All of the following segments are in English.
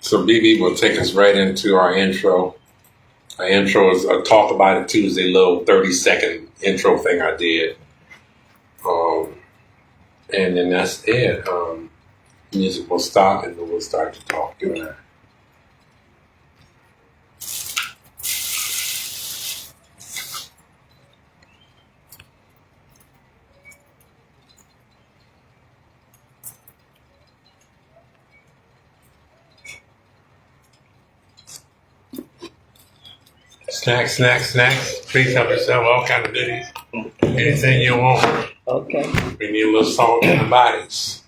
So BB will take us right into our intro. Our intro is a Talk About It Tuesday little 30-second intro thing I did. And then that's it. Music will stop and then we'll start to talk. You and I. Snacks. Please help yourself. All kind of goodies. Anything you want. Okay. We need a little salt in the bodies.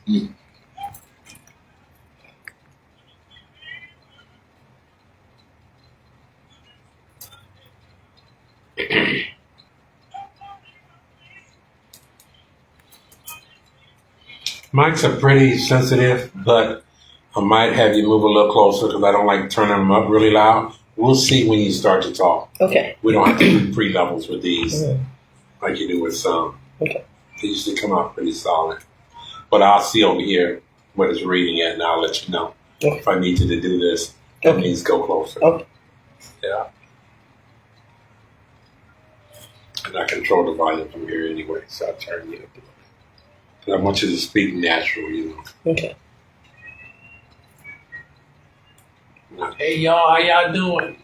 Mics are pretty sensitive, but I might have you move a little closer because I don't like turning them up really loud. We'll see when you start to talk. Okay. We don't have to do pre-levels with these like you do with some. Okay. They usually come out pretty solid. But I'll see over here what it's reading at, and I'll let you know. Okay. If I need you to do this, that means go closer. Okay. Yeah. And I control the volume from here anyway, so I'll turn you up a little bit. And I want you to speak natural, you know. Okay. Not, hey, y'all, how y'all doing?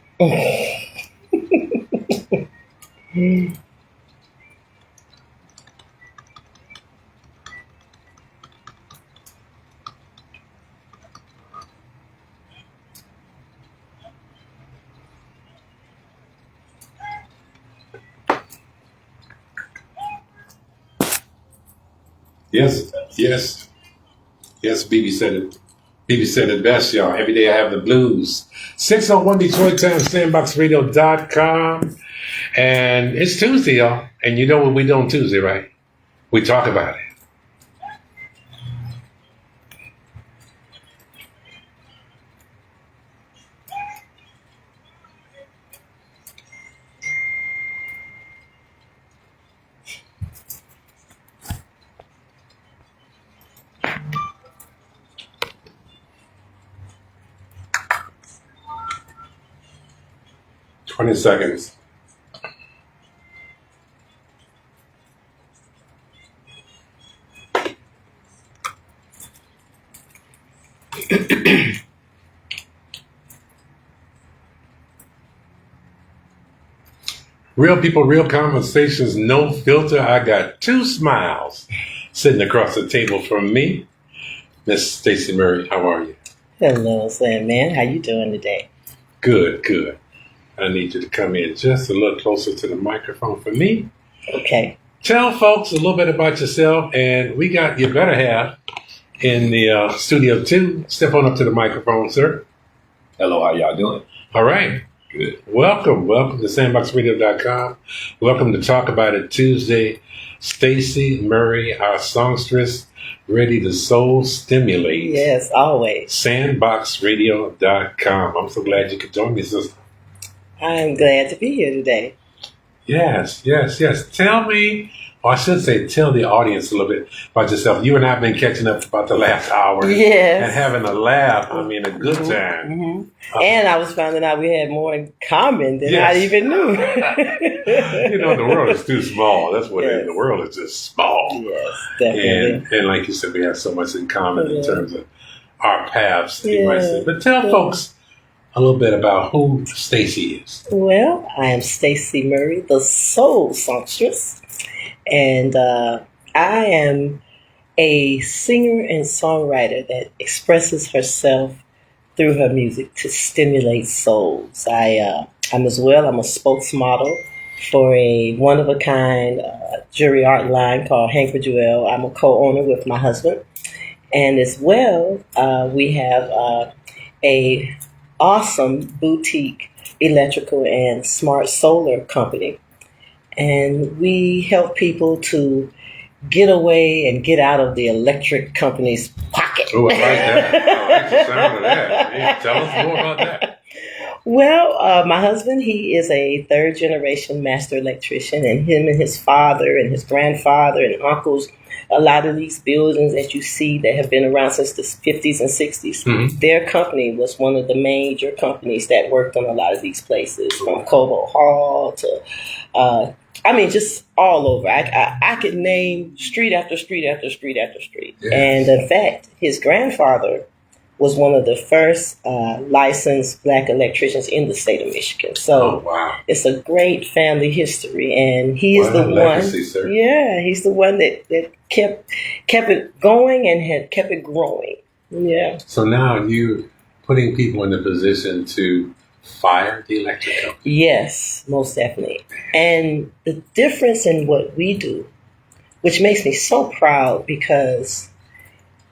Yes, BB said it. BB said it best, y'all. Every day I have the blues. 601 Detroit Time, sandboxradio.com. And it's Tuesday, y'all. And you know what we do on Tuesday, right? We talk about it. Twenty seconds. Real people, real conversations, no filter. I got two smiles sitting across the table from me. Miss Stacey Murray, how are you? Hello, Sandman. How you doing today? Good. I need you to come in just a little closer to the microphone for me. Okay. Tell folks a little bit about yourself, and we got your better half in the studio too. Step on up to the microphone, sir. Hello, how y'all doing? All right. Good. Welcome to sandboxradio.com. Welcome to Talk About It Tuesday. Stacey Murray, our songstress, ready to soul stimulate. Yes, always. Sandboxradio.com. I'm so glad you could join me, sister. I'm glad to be here today. Yes. Tell me, or I should say, tell the audience a little bit about yourself. You and I have been catching up about the last hour. Yes. And having a laugh. I mean, a good time. Mm-hmm. And I was finding out we had more in common than I even knew. You know, the world is too small. That's what it is. The world is just small. Yes, definitely. And like you said, we have so much in common in terms of our paths, you might say. But tell folks a little bit about who Stacey is. Well, I am Stacey Murray, the Soul Songstress. And I am a singer and songwriter that expresses herself through her music to stimulate souls. I'm a spokesmodel for a one-of-a-kind jewelry art line called Hank Jewel. I'm a co-owner with my husband. And as well, we have a awesome boutique electrical and smart solar company. And we help people to get away and get out of the electric company's pocket. Oh, I like that. I like the sound of that. Yeah, tell us more about that. Well, my husband, he is a third generation master electrician, and him and his father and his grandfather and uncles, a lot of these buildings that you see that have been around since the 50s and 60s, their company was one of the major companies that worked on a lot of these places, from Cobo Hall to, just all over. I could name street after street after street after street. Yes. And in fact, his grandfather was one of the first licensed black electricians in the state of Michigan. So It's a great family history, and he is the legacy, sir. Yeah, he's the one that kept it going and had kept it growing. Yeah. So now you're putting people in a position to fire the electric company. Yes, most definitely. And the difference in what we do, which makes me so proud, because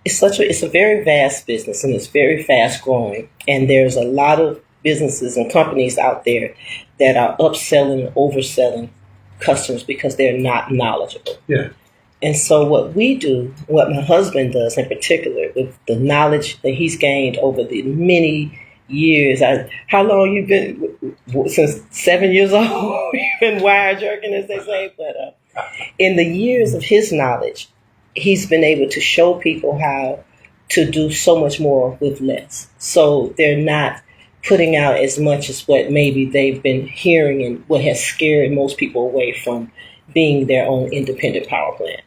it's a very vast business and it's very fast growing. And there's a lot of businesses and companies out there that are upselling and overselling customers because they're not knowledgeable. Yeah. And so what we do, what my husband does in particular, with the knowledge that he's gained over the many years. How long you been? Since 7 years old, you've been wire jerking, as they say. But in the years of his knowledge, he's been able to show people how to do so much more with less. So they're not putting out as much as what maybe they've been hearing and what has scared most people away from being their own independent power plant.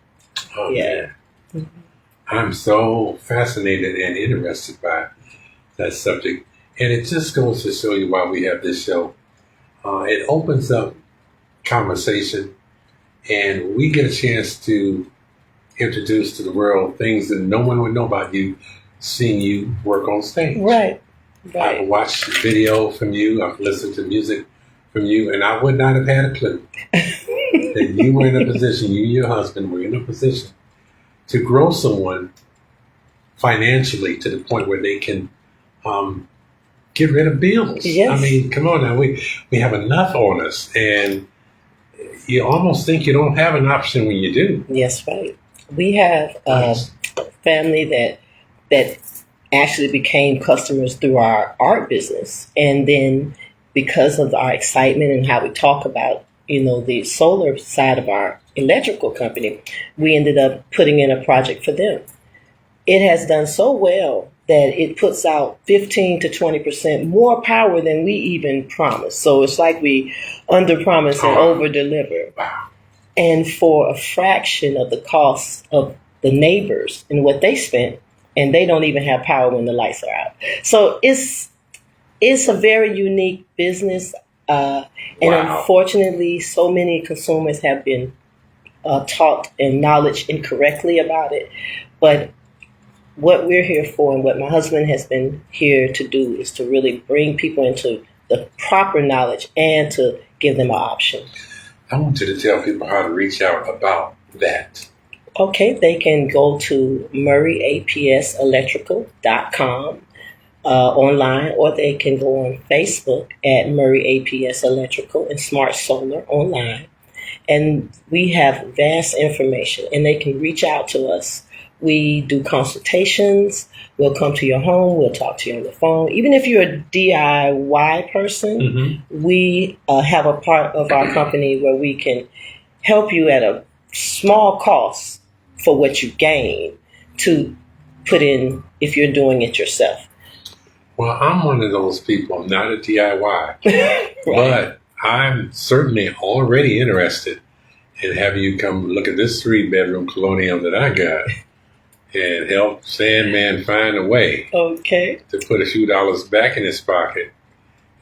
Oh, yeah. Mm-hmm. I'm so fascinated and interested by that subject. And it just goes to show you why we have this show. It opens up conversation, and we get a chance to introduce to the world things that no one would know about you, seeing you work on stage. Right. I've watched video from you, I've listened to music from you, and I would not have had a clue that you were in a position, you and your husband were in a position to grow someone financially to the point where they can get rid of bills. Yes. I mean, come on now, we have enough on us, and you almost think you don't have an option when you do. Yes, right. We have a family that actually became customers through our art business. And then because of our excitement and how we talk about, the solar side of our electrical company, we ended up putting in a project for them. It has done so well that it puts out 15 to 20% more power than we even promised. So it's like we under-promise and over-deliver. Wow. And for a fraction of the cost of the neighbors and what they spent, and they don't even have power when the lights are out. So it's a very unique business. And unfortunately, so many consumers have been taught and knowledge incorrectly about it. But what we're here for and what my husband has been here to do is to really bring people into the proper knowledge and to give them an option. I want you to tell people how to reach out about that. Okay, they can go to murrayapselectrical.com online, or they can go on Facebook at Murray APS Electrical and Smart Solar online. And we have vast information, and they can reach out to us. We do consultations. We'll come to your home. We'll talk to you on the phone. Even if you're a DIY person, we have a part of our company where we can help you at a small cost for what you gain to put in if you're doing it yourself. Well, I'm one of those people. I'm not a DIY, right. But I'm certainly already interested in having you come look at this 3-bedroom colonial that I got and help Sandman find a way to put a few dollars back in his pocket.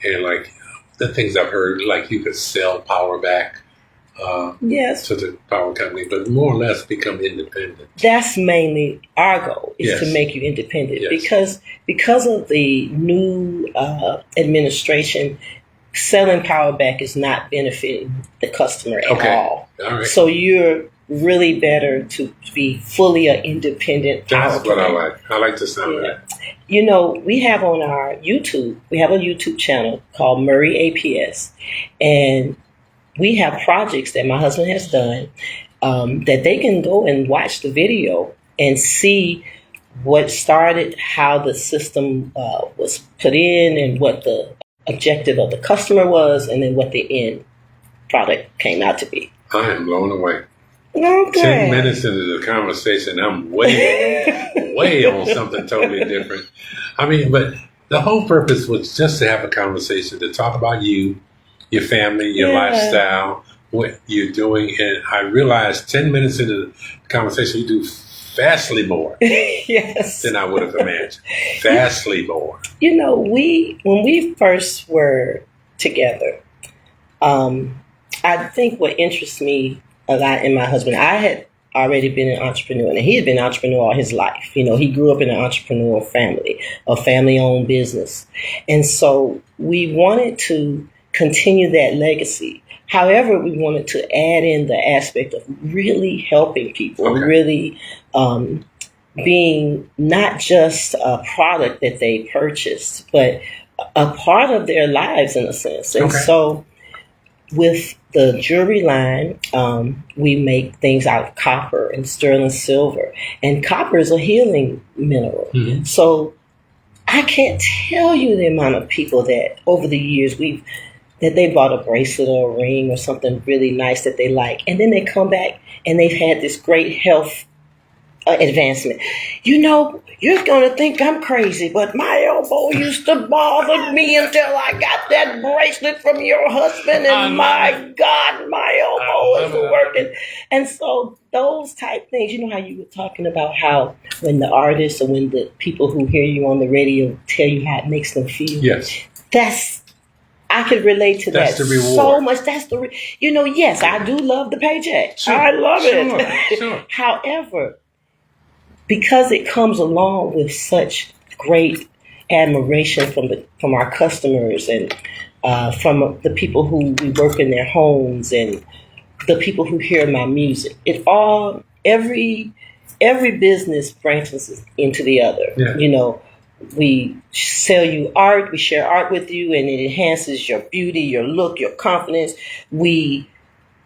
And like the things I've heard, like you could sell power back to the power company, but more or less become independent. That's mainly our goal, is to make you independent. Because of the new administration, selling power back is not benefiting the customer at all. Right. So you're really better to be fully an independent power That's what I like. I like the sound of that. We have on our YouTube, we have a YouTube channel called Murray APS, and we have projects that my husband has done that they can go and watch the video and see what started, how the system was put in, and what the objective of the customer was, and then what the end product came out to be. I am blown away. Okay. 10 minutes into the conversation, I'm way on something totally different. I mean, but the whole purpose was just to have a conversation, to talk about you, your family, your lifestyle, what you're doing. And I realized 10 minutes into the conversation, you do vastly more than I would have imagined. Vastly more. You know, when we first were together, I think what interests me a lot in my husband, I had already been an entrepreneur, and he had been an entrepreneur all his life. You know, he grew up in an entrepreneurial family, a family-owned business. And so we wanted to continue that legacy. However, we wanted to add in the aspect of really helping people, really being not just a product that they purchased, but a part of their lives in a sense. And so with the jewelry line, we make things out of copper and sterling silver. And copper is a healing mineral. Mm-hmm. So I can't tell you the amount of people that over the years that they bought a bracelet or a ring or something really nice that they like. And then they come back and they've had this great health advancement. You know, you're going to think I'm crazy, but my elbow used to bother me until I got that bracelet from your husband, and my God, my elbow is working. And so those type things, you know how you were talking about how when the artists or when the people who hear you on the radio tell you how it makes them feel. Yes. I could relate to That's that the reward. so much. That's yes, I do love the paycheck. Sure. I love it. Sure. However, because it comes along with such great admiration from our customers and from the people who we work in their homes and the people who hear my music, every business branches into the other. Yeah. You know, we sell you art, we share art with you, and it enhances your beauty, your look, your confidence.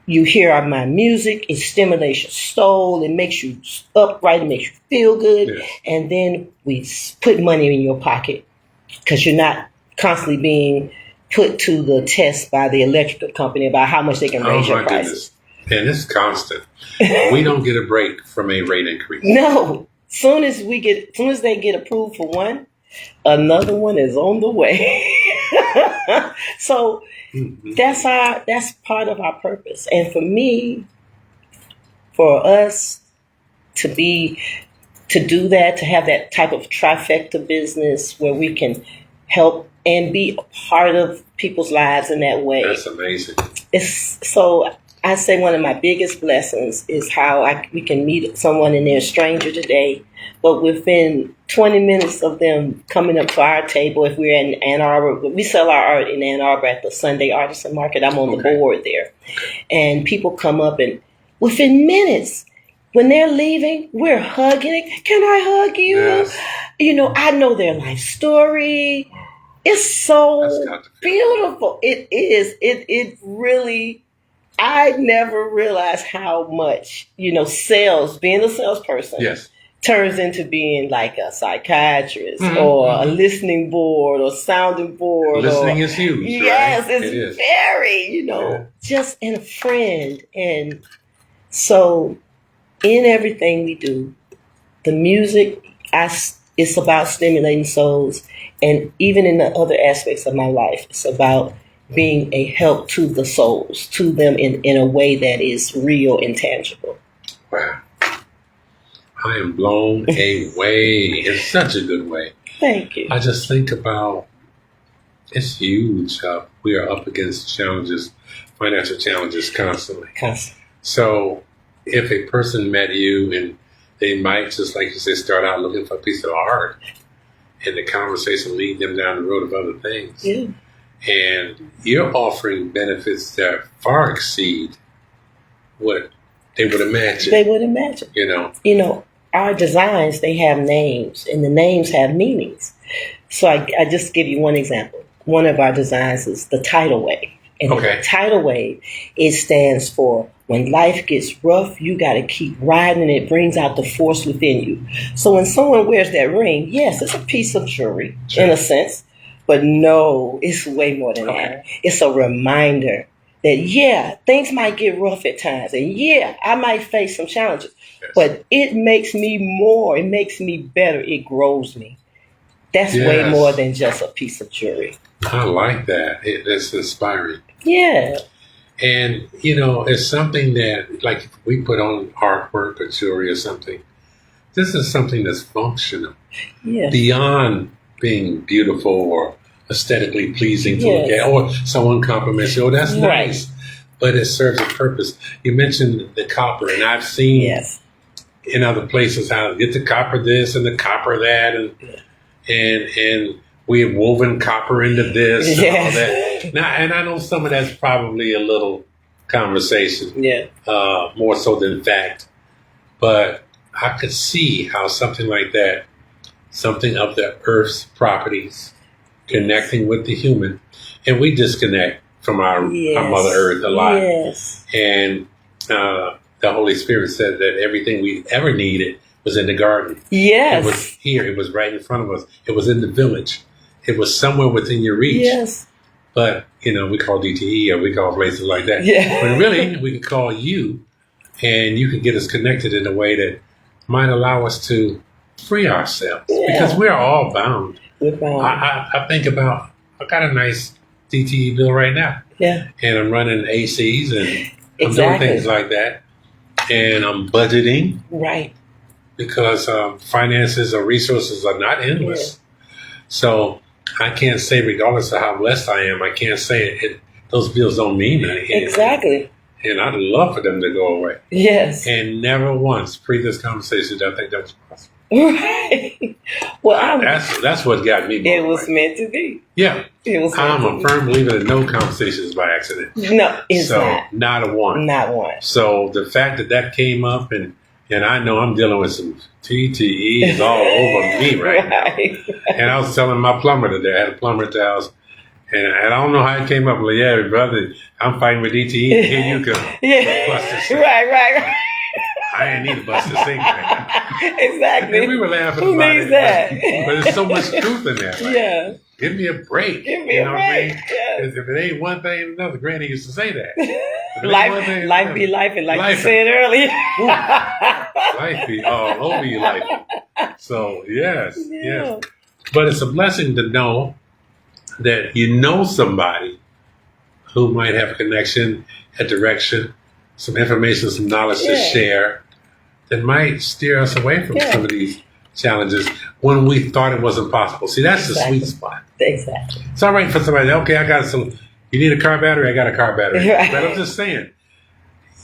You hear my music, it stimulates your soul, it makes you upright, it makes you feel good. Yes. And then we put money in your pocket because you're not constantly being put to the test by the electrical company about how much they can raise your prices. And it's constant. We don't get a break from a rate increase. No. Soon as they get approved for one, another one is on the way. So that's part of our purpose. And for me, for us to do that, to have that type of trifecta business where we can help and be a part of people's lives in that way. That's amazing. I say one of my biggest blessings is how we can meet someone and they're a stranger today, but within 20 minutes of them coming up to our table, if we're in Ann Arbor, we sell our art in Ann Arbor at the Sunday Artisan Market. I'm on the board there. And people come up and within minutes, when they're leaving, we're hugging. Can I hug you? Yes. You know, I know their life story. It's so beautiful. It is. It really... I never realized how much, being a salesperson turns into being like a psychiatrist or a listening board or sounding board. Listening is huge. Yes, right? it's very, just in a friend. And so in everything we do, the music, it's about stimulating souls. And even in the other aspects of my life, it's about being a help to the souls, to them in a way that is real and tangible. Wow. I am blown away in such a good way. Thank you. I just think about, it's huge. We are up against challenges, financial challenges constantly. So if a person met you and they might, just like you said, start out looking for a piece of art, and the conversation lead them down the road of other things. Yeah. And you're offering benefits that far exceed what they would imagine. You know, our designs, they have names, and the names have meanings. So I just give you one example. One of our designs is the tidal wave. And the tidal wave, it stands for when life gets rough, you got to keep riding, and it brings out the force within you. So when someone wears that ring, yes, it's a piece of jewelry in a sense. But no, it's way more than that. It's a reminder that, things might get rough at times. And I might face some challenges. Yes. But it makes me more. It makes me better. It grows me. That's way more than just a piece of jewelry. I like that. It's inspiring. Yeah. And, it's something that, like, if we put on artwork or jewelry or something, this is something that's functional. Yeah. Beyond being beautiful or aesthetically pleasing to look at, or someone compliments you, that's nice. But it serves a purpose. You mentioned the copper, and I've seen in other places how to get the copper this and the copper that, and we have woven copper into this and all that. Now, and I know some of that's probably a little conversation, more so than fact. But I could see how something like that, something of the earth's properties, connecting with the human, and we disconnect from our Mother Earth a lot. Yes. And the Holy Spirit said that everything we ever needed was in the garden. Yes. It was here. It was right in front of us. It was in the village. It was somewhere within your reach. Yes. But, we call DTE or we call places like that. Yeah. But really, we can call you, and you can get us connected in a way that might allow us to free ourselves. Because we're all bound. I think about, I got a nice DTE bill right now. Yeah. And I'm running ACs and I'm doing things like that. And I'm budgeting. Right. Because finances or resources are not endless. Yeah. So I can't say, regardless of how blessed I am, I can't say those bills don't mean anything. Exactly. And I'd love for them to go away. Yes. And never once pre this conversation did I think that was possible. Right. Well, that's what got me. It was meant to be. Yeah. I'm a firm believer that no conversation is by accident. No, it's not. Not a one. Not one. So the fact that came up, and I know I'm dealing with some TTEs all over me right now. And I was telling my plumber today, I had a plumber at the house, and I don't know how it came up. Like, brother, I'm fighting with DTE. Here you go. Bust this thing. Right. I ain't need to bust this thing right now. Exactly. And we were laughing Who about needs it. That? But there's so much truth in that. Like, yeah. Give me a break. Give me a break. What I mean? Yes. If it ain't one thing, another. Granny used to say that. Life be life, and like you said earlier. Life be all over you, life. So, yes. But it's a blessing to know that somebody who might have a connection, a direction, some information, some knowledge to share that might steer us away from some of these challenges when we thought it wasn't possible. See, that's the sweet spot. Exactly. It's all right for somebody. Okay, I got some. You need a car battery? I got a car battery. Right. But I'm just saying,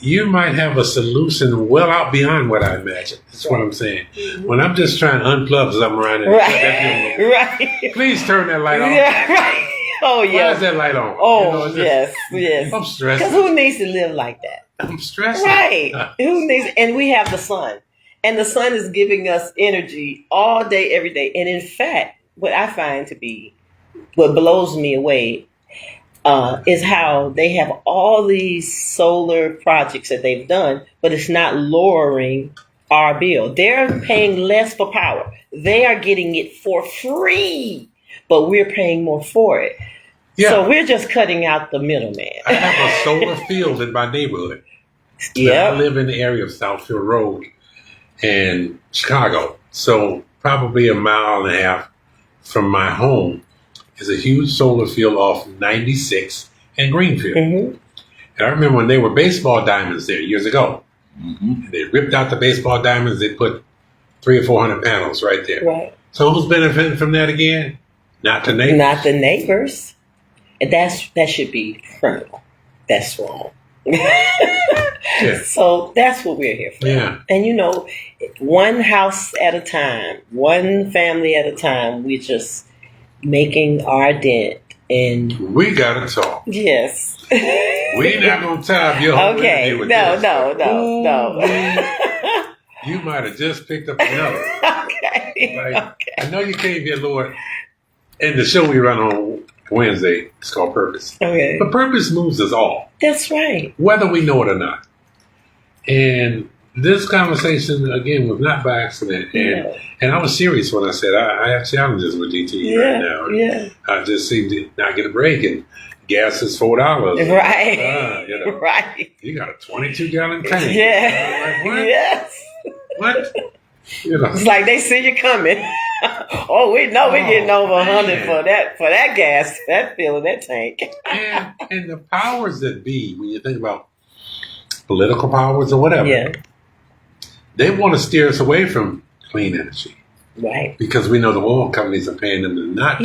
you might have a solution well out beyond what I imagined. That's what I'm saying. Mm-hmm. When I'm just trying to unplug something around it, right. Please turn that light on. Yeah, right. Oh, yeah. Why is that light on? Oh, yes. I'm stressed. Because who needs to live like that? I'm stressed. Right. Who needs? And we have the sun. And the sun is giving us energy all day, every day. And in fact, what I find to be what blows me away is how they have all these solar projects that they've done, but it's not lowering our bill. They're paying less for power. They are getting it for free, but we're paying more for it. Yeah. So we're just cutting out the middleman. I have a solar field in my neighborhood. Yeah. I live in the area of Southfield Road in Chicago. So probably a mile and a half from my home is a huge solar field off 96 and Greenfield. Mm-hmm. And I remember when they were baseball diamonds there years ago. Mm-hmm. They ripped out the baseball diamonds. They put 300 or 400 panels right there. Right. So who's benefiting from that again? Not the neighbors. Not the neighbors. And that should be criminal. That's wrong. Yeah. So that's what we're here for. Yeah. And one house at a time, one family at a time, we're just making our dent. And we gotta talk. Yes. We not gonna tie up your whole okay. With no. You might have just picked up another. Okay. I know you came here, Lord, and the show we run on Wednesday is called Purpose. Okay. But purpose moves us all. That's right. Whether we know it or not. And this conversation again was not by accident, and I was serious when I said I have challenges with DTE right now. Yeah, I just seem to not get a break, and gas is $4. Right, you know, right. You got a 22-gallon tank. Yeah, Like, what? yes. What? You know. It's like they see you coming. Oh, we know we're getting over 100 for that gas, that filling that tank. And the powers that be, when you think about political powers or whatever, they want to steer us away from clean energy. Right. Because we know the oil companies are paying them to not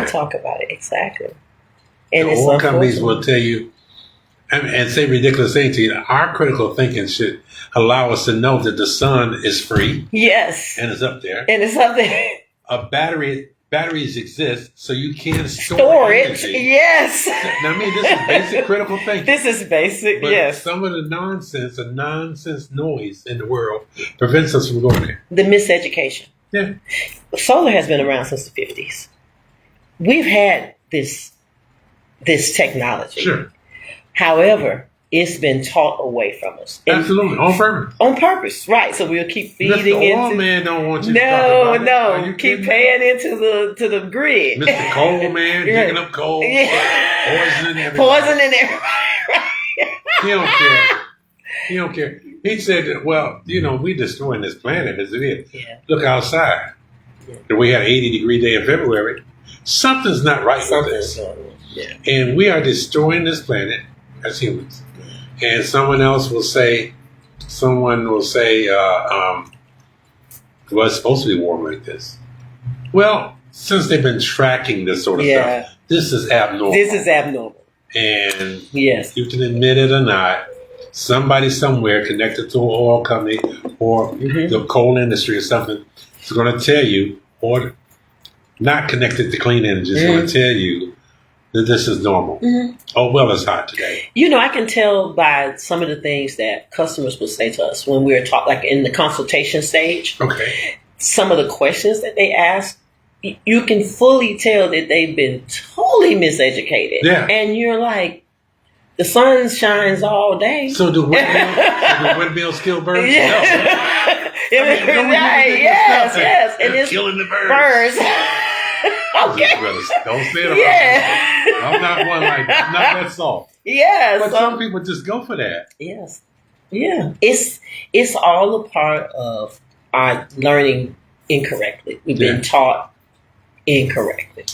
talk about it. Exactly. And the oil companies will tell you and say ridiculous things to you. Our critical thinking should allow us to know that the sun is free. Yes. And it's up there. And it's up there. Batteries exist, so you can store it. Energy. Yes. Now, I mean, this is basic critical thinking. This is basic, but yes. Some of the nonsense noise in the world prevents us from going there. The miseducation. Yeah. Solar has been around since the 50s. We've had this technology. Sure. However, it's been taught away from us. Absolutely. On purpose. On purpose, right. So we'll keep feeding into... Mr. Oil Man don't want you to talk about it. Keep paying into the grid. Mr. Coal Man, digging up coal, poisoning everybody. Poisoning everybody, right. He don't care. He don't care. He said, well, we destroying this planet as it is. Yeah. Look outside. Yeah. We had an 80-degree day in February. Something's not right with this. Yeah. And we are destroying this planet as humans. And someone will say, well, it's supposed to be warm like this. Well, since they've been tracking this sort of stuff, this is abnormal. And you can admit it or not, somebody somewhere connected to an oil company or the coal industry or something is going to tell you, or not connected to clean energy, is going to tell you that this is normal. Oh, well, it's hot today. I can tell by some of the things that customers will say to us when we're like in the consultation stage. Okay. Some of the questions that they ask, you can fully tell that they've been totally miseducated. Yeah. And you're like, the sun shines all day. So do windmills kill birds? Yeah. No. Yes. And it's killing the birds. Okay. Don't say it around. I'm not that soft. Yes. But some people just go for that. Yes. Yeah. It's all a part of our learning incorrectly. We've been taught incorrectly,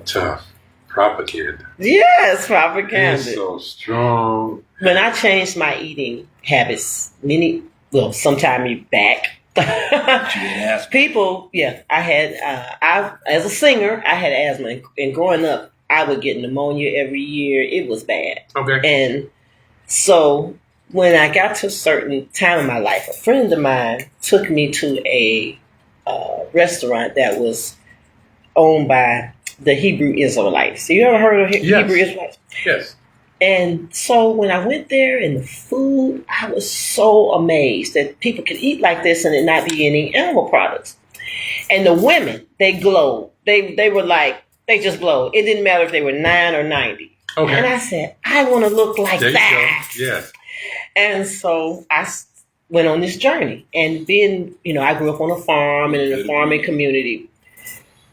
Tough. Propaganda. Yes, propaganda. It's so strong. When I changed my eating habits sometime back, people, I had, as a singer, I had asthma, and growing up, I would get pneumonia every year. It was bad. Okay. And so when I got to a certain time in my life, a friend of mine took me to a restaurant that was owned by the Hebrew Israelites. You ever heard of Hebrew Israelites? Yes. And so when I went there and the food, I was so amazed that people could eat like this and it not be any animal products. And the women, they glowed. They were like, they just glowed. It didn't matter if they were 9 or 90. Okay. And I said, I want to look like that. Yes. And so I went on this journey. And being, I grew up on a farm and in a farming community.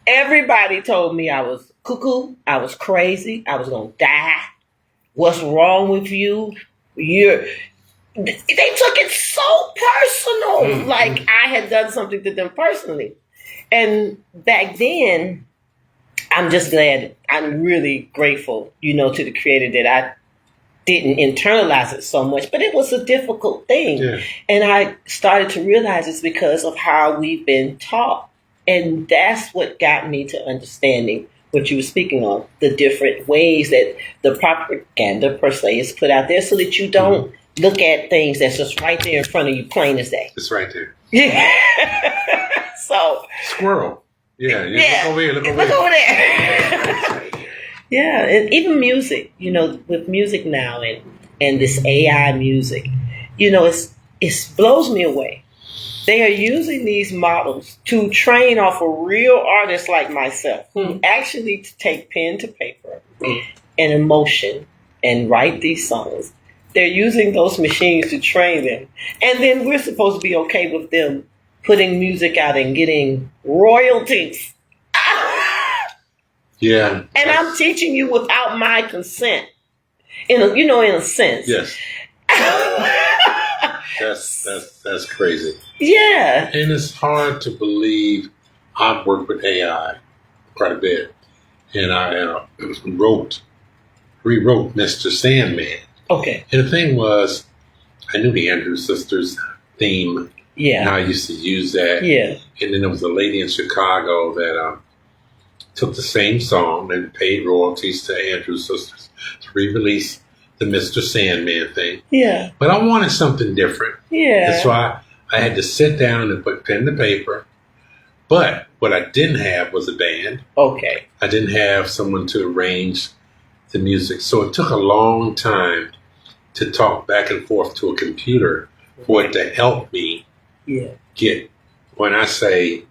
Everybody told me I was cuckoo, I was crazy, I was going to die. What's wrong with you? They took it so personal, like I had done something to them personally. And back then, I'm just glad, I'm really grateful, to the Creator that I didn't internalize it so much, but it was a difficult thing. Yeah. And I started to realize it's because of how we've been taught. And that's what got me to understanding what you were speaking on, the different ways that the propaganda per se is put out there so that you don't look at things that's just right there in front of you, plain as day. It's right there. Yeah. So. Squirrel. Yeah. Look over here. Look over there. Yeah. And even music, with music now and this AI music, it blows me away. They are using these models to train off of real artists like myself who actually take pen to paper and emotion and write these songs they're using those machines to train them. And then we're supposed to be okay with them putting music out and getting royalties. Yeah. And I'm teaching you without my consent. In a sense. Yes. That's crazy. Yeah. And it's hard to believe. I've worked with AI quite a bit. And I rewrote Mr. Sandman. Okay. And the thing was, I knew the Andrew Sisters theme. Yeah. And I used to use that. Yeah. And then there was a lady in Chicago that took the same song and paid royalties to Andrew Sisters to re-release the Mr. Sandman thing. Yeah. But I wanted something different. Yeah. That's why I had to sit down and put pen to paper. But what I didn't have was a band. Okay. I didn't have someone to arrange the music. So it took a long time to talk back and forth to a computer for it to help me get, when I say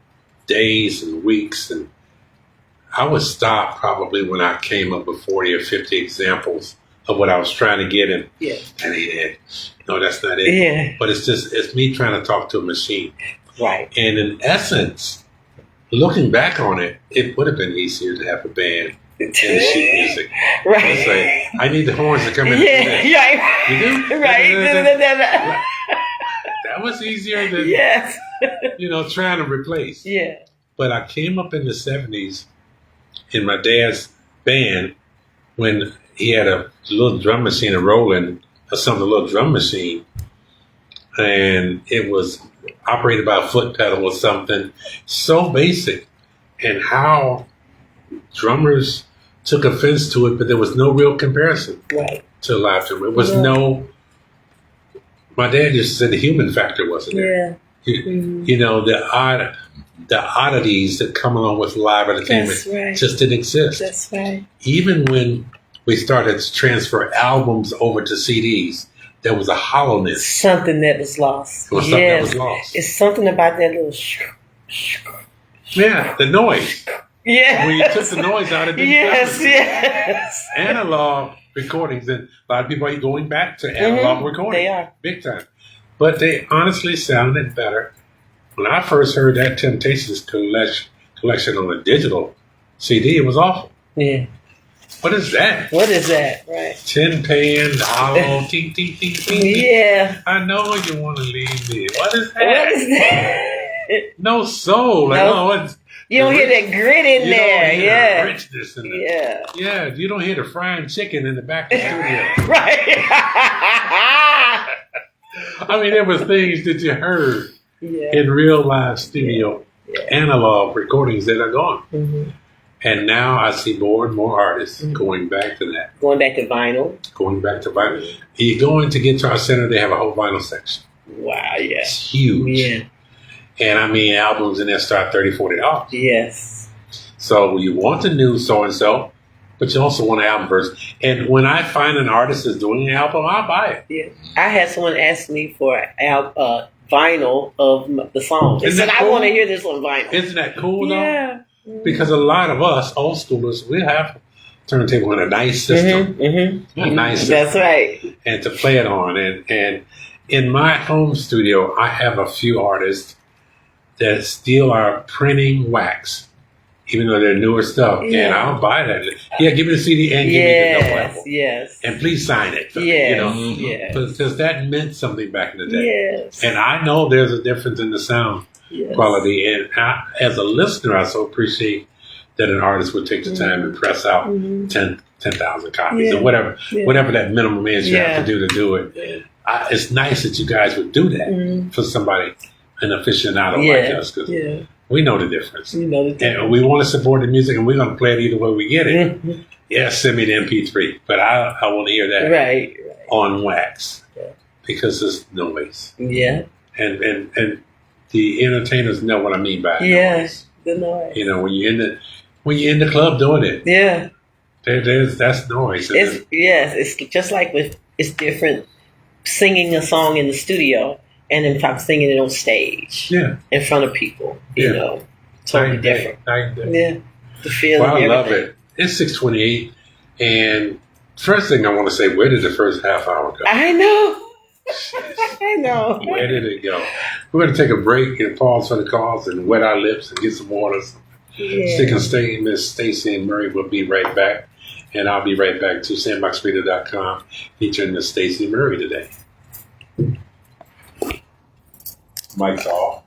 days and weeks, and I would stop probably when I came up with 40 or 50 examples of what I was trying to get, and that ain't it. No, that's not it. Yeah. But it's me trying to talk to a machine. Right. And in essence, looking back on it, it would have been easier to have a band and sheet music. Right. Let's say, I need the horns to come in. Yeah. You do? Right. That was easier than trying to replace. Yeah. But I came up in the 70s in my dad's band when he had a little drum machine, a little drum machine, and it was operated by a foot pedal or something, so basic, and how drummers took offense to it, but there was no real comparison to a live drum. It was my dad used to say the human factor wasn't there. The oddities that come along with live entertainment just didn't exist. That's right. Even when we started to transfer albums over to CDs, there was a hollowness. Something that was lost. It was something that was lost. It's something about that little the noise. Yeah. When you took the noise out, it didn't Yes. Analog recordings, and a lot of people are going back to analog recording. They are. Big time. But they honestly sounded better. When I first heard that Temptations collection on a digital CD, it was awful. Yeah. What is that? Right. Tin pan, hollow, ting, ting, ting, ting. Yeah. I know you want to leave me. What is that? No soul. You don't hear that grit in there. You don't hear the richness in it. Yeah, you don't hear the frying chicken in the back of the studio. Right. I mean, there were things that you heard in real live studio analog recordings that are gone. Mm-hmm. And now I see more and more artists going back to that. Going back to vinyl. You go into Guitar Center, they have a whole vinyl section. Wow, yeah. It's huge. Yeah. And I mean, albums in there start $30, $40. Yes. So you want the new so-and-so, but you also want an album version. And when I find an artist is doing an album, I'll buy it. Yeah. I had someone ask me for vinyl of the song. They said, cool? I want to hear this on vinyl. Isn't that cool, though? Yeah. Because a lot of us, old schoolers, we have a turntable with a nice system. A nice system. That's right. And to play it on. And in my home studio, I have a few artists that still are printing wax, even though they're newer stuff. Yeah. And I'll buy that. Yeah, give me the CD and give me the no album. Yes. And please sign it. Because that meant something back in the day. Yes. And I know there's a difference in the sound quality. And as a listener, I so appreciate that an artist would take the time to press out 10,000 copies or whatever that minimum is you have to do it. Yeah. It's nice that you guys would do that for somebody, an aficionado like us, because we know the difference. And we want to support the music, and we're going to play it either way we get it. Send me the MP3, but I want to hear that on wax because there's noise. Yeah. And the entertainers know what I mean by noise. The noise. When you're in the club doing it. Yeah. That's noise. It's just like it's different singing a song in the studio and then if I'm singing it on stage. Yeah. In front of people. Totally different. Yeah. The feeling. Well, I love it. It's 6:28 and First thing I want to say, where did the first half hour go? I know. I know. Where did it go? We're going to take a break and pause for the calls and wet our lips and get some water. Yeah. Stick and stay. Miss Stacey and Murray will be right back. And I'll be right back to sandboxradio.com featuring Miss Stacey Murray today. Mic's off.